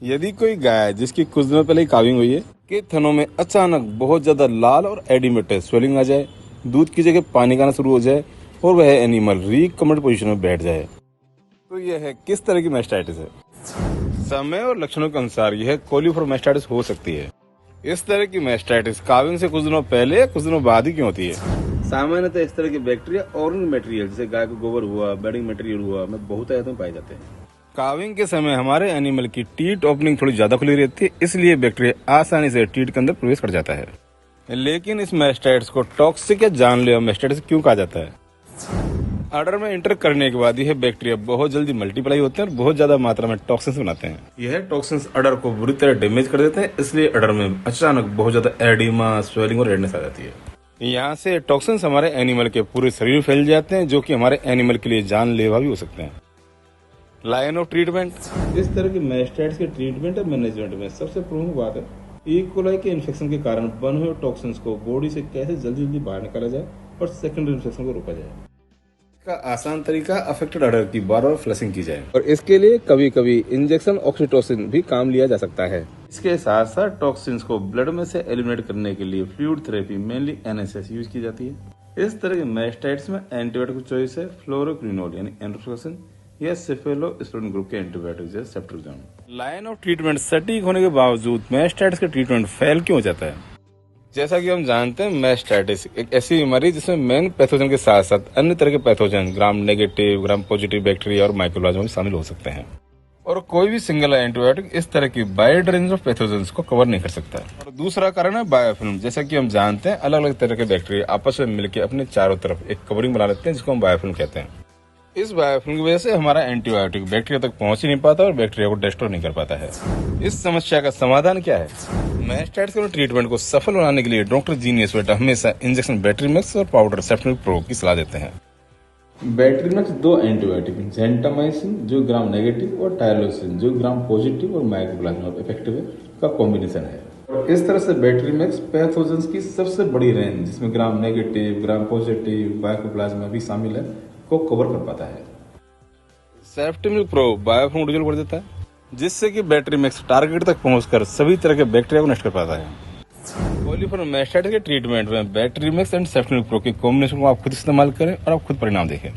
यदि कोई गाय जिसकी कुछ दिनों पहले ही काविंग हुई है के थनों में अचानक बहुत ज्यादा लाल और एडिमेटेड स्वेलिंग आ जाए, दूध की जगह पानी आना शुरू हो जाए और वह एनिमल रिकमेंडेड पोजीशन में बैठ जाए, तो यह है किस तरह की मैस्टाइटिस है। समय और लक्षणों के अनुसार यह कोलीफॉर्म मैस्टाइटिस हो सकती है। इस तरह की मैस्टाइटिस काविंग से कुछ दिनों पहले या कुछ दिनों बाद ही क्यों होती है। सामान्यतः इस तरह के बैक्टीरिया ऑर्गेनिक मटेरियल जैसे गाय का गोबर हुआ, बेडिंग मटेरियल हुआ में बहुत तादाद में पाए जाते हैं। काविंग के समय हमारे एनिमल की टीथ ओपनिंग थोड़ी ज्यादा खुली रहती है, इसलिए बैक्टीरिया आसानी से टीथ के अंदर प्रवेश कर जाता है। लेकिन इस मैस्टाइटिस को टॉक्सिक या जानलेवा मैस्टाइटिस क्यों कहा जाता है। अडर में एंटर करने के बाद यह बैक्टीरिया बहुत जल्दी मल्टीप्लाई होते हैं और बहुत ज्यादा मात्रा में टॉक्सिन्स बनाते हैं। यह टॉक्सिन्स अडर को बुरी तरह डैमेज कर देते हैं, इसलिए अडर में अचानक बहुत ज्यादा एडिमा, स्वेलिंग और रेडनेस आ जाती है। यहाँ से टॉक्सिन्स हमारे एनिमल के पूरे शरीर में फैल जाते हैं, जो कि हमारे एनिमल के लिए जानलेवा भी हो सकते हैं। Line of treatment. इस तरह की मैस्टाइटिस के ट्रीटमेंट और मैनेजमेंट में सबसे प्रमुख बात है ई कोलाई के इन्फेक्शन के कारण बने हुए टॉक्सिन्स को बॉडी से कैसे जल्दी जल्दी बाहर निकाला जाए और सेकेंडरी इन्फेक्शन को रोका जाए। इसका आसान तरीका अफेक्टेड अडर की बार-बार फ्लशिंग की जाए और इसके लिए कभी कभी इंजेक्शन ऑक्सीटोसिन भी काम लिया जा सकता है। इसके साथ साथ टॉक्सिन्स को ब्लड में से एलिमिनेट करने के लिए fluid therapy mainly NSAIDs use की जाती है। इस तरह के मैस्टाइटिस में एंटीबायोटिक चॉइस है फ्लोरोक्विनोल यानी एंट्रोक्सिन या सेफेलोस्पोरिन ग्रुप के एंटीबायोटिक जैसे सेफ्ट्रोक्साम। लाइन ऑफ ट्रीटमेंट सटीक होने के बावजूद मैस्टाइटिस का ट्रीटमेंट फेल क्यों हो जाता है। जैसा कि हम जानते हैं, मैस्टाइटिस एक ऐसी बीमारी जिसमें मेन पैथोजन के साथ साथ अन्य तरह के pathogen gram negative, gram positive bacteria और माइक्रोप्लाज्मा भी शामिल हो सकते हैं और कोई भी सिंगल एंटीबायोटिक इस तरह की वाइड रेंज ऑफ पैथोजन्स को कवर नहीं कर सकता। और दूसरा कारण है बायोफिल्म। जैसा कि हम जानते हैं, अलग अलग तरह के बैक्टीरिया आपस में मिलकर अपने चारों तरफ एक कवरिंग बना लेते हैं, जिसको हम बायोफिल्म कहते हैं। इस बायोफिल्म की वजह से हमारा एंटीबायोटिक बैक्टीरिया तक पहुंच ही नहीं पाता और बैक्टीरिया को डिस्ट्रॉय नहीं कर पाता है। इस समस्या का समाधान क्या है। मैस्टाइटिस के ट्रीटमेंट को सफल बनाने के लिए डॉक्टर जीनियस वेट हमेशा इंजेक्शन बैट्रीमैक्स और पाउडर सेफ्टनिक प्रो की सलाह देते हैं। बैट्रीमैक्स 2 एंटीबायोटिक जेंटामाइसिन जो ग्राम नेगेटिव और टायलोसिन जो ग्राम पॉजिटिव और माइक्रोप्लाज्मा इफेक्टिव है का कॉम्बिनेशन है। और इस तरह से बैट्रीमैक्स पैथोजेंस की सबसे बड़ी रेंज जिसमें gram negative, gram positive, mycoplasma भी शामिल है को कवर कर पाता है। सेफ्टनिक प्रो बायोफिल्म रिजल्ट कर देता है, जिससे कि बैट्रीमैक्स टारगेट तक पहुंचकर सभी तरह के बैक्टीरिया को नष्ट कर पाता है। कोलीफॉर्म मैस्टाइटिस के ट्रीटमेंट में बैट्रीमैक्स एंड सेफ्टनिक प्रो के कॉम्बिनेशन को आप खुद इस्तेमाल करें और आप खुद परिणाम देखें।